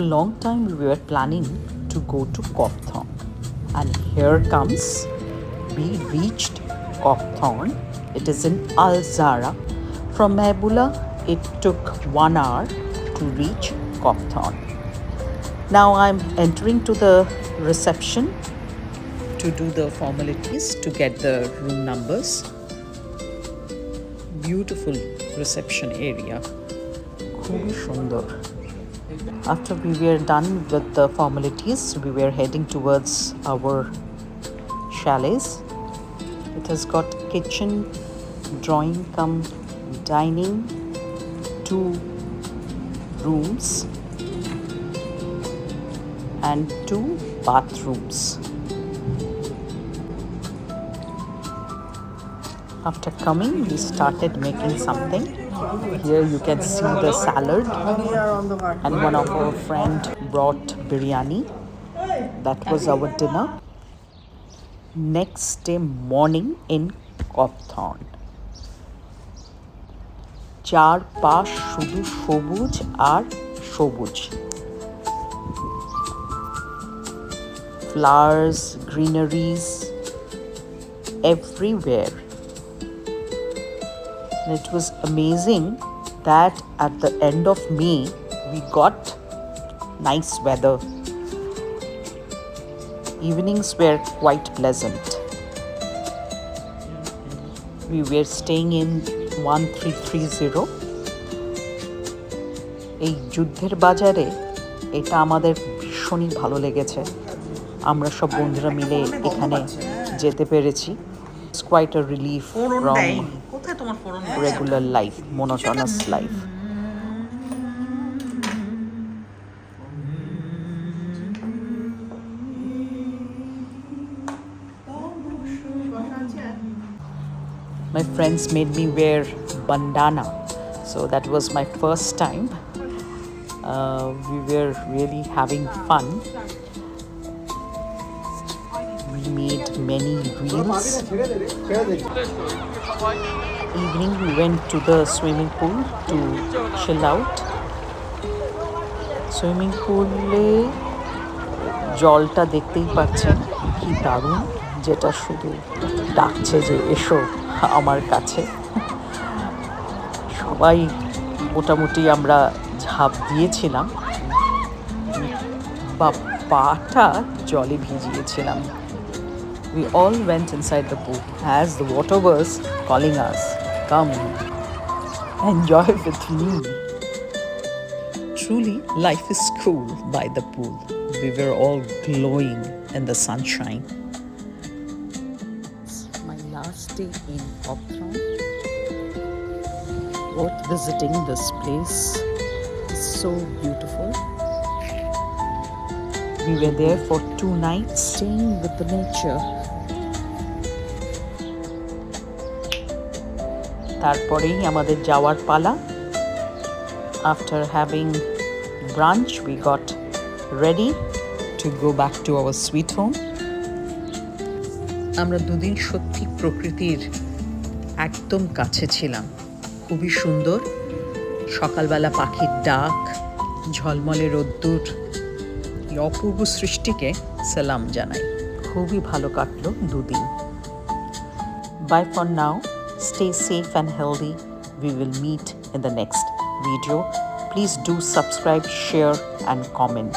For a long time we were planning to go to Copthorne, and here comes, we reached Copthorne. It is in Al Zara. From Mehbula it took 1 hour to reach Copthorne. Now I'm entering to the reception to do the formalities to get the room numbers. Beautiful reception area. খুবই সুন্দর. After we were done with the formalities, we were heading towards our chalets. It has got kitchen, drawing cum dining, 2 rooms and 2 bathrooms. After coming, we started making something. Here you can see the salad, and one of our friend brought biryani. That was our dinner. Next day morning in Copthorne. চারপাশ শুধু সবুজ আর সবুজ. Flowers, greeneries everywhere. It was amazing that at the end of May we got nice weather. Evenings were quite pleasant. We were staying in 1330. এই যুদ্ধের বাজারে এটা আমাদের ভীষণই ভালো লেগেছে. আমরা সব বন্ধুরা মিলে এখানে যেতে পেরেছি. It's quite a relief from regular life, monotonous life. My friends made me wear bandana, so that was my first time. We were really having fun. We made many reels. Evening we went to the swimming pool to chill out. Swimming pool জলটা দেখতেই পাচ্ছেন কি দারুণ, যেটা শুধু ডাকছে যে এসো আমার কাছে. সবাই মোটামুটি আমরা ঝাঁপ দিয়েছিলাম বা পাটা জলে ভিজিয়েছিলাম. We all went inside the pool as the water was calling us, come, enjoy with me. Truly, life is cool by the pool. We were all glowing in the sunshine. My last day in Copthorne. Worth visiting this place. It's so beautiful. We were there for 2 nights, staying with the nature. তারপরেই আমাদের যাওয়ার পালা. After having brunch, we got ready to go back to our sweet home. আমরা 2 দিন সত্যি প্রকৃতির একদম কাছে ছিলাম. খুবই সুন্দর. সকালবেলা পাখির ডাক, ঝলমলে রোদ্দুর, এই অপূর্ব সৃষ্টিকে সালাম জানাই. খুবই ভালো কাটলো 2 দিন. Bye for now. Stay safe and healthy. We will meet in the next video. Please do subscribe, share and comment.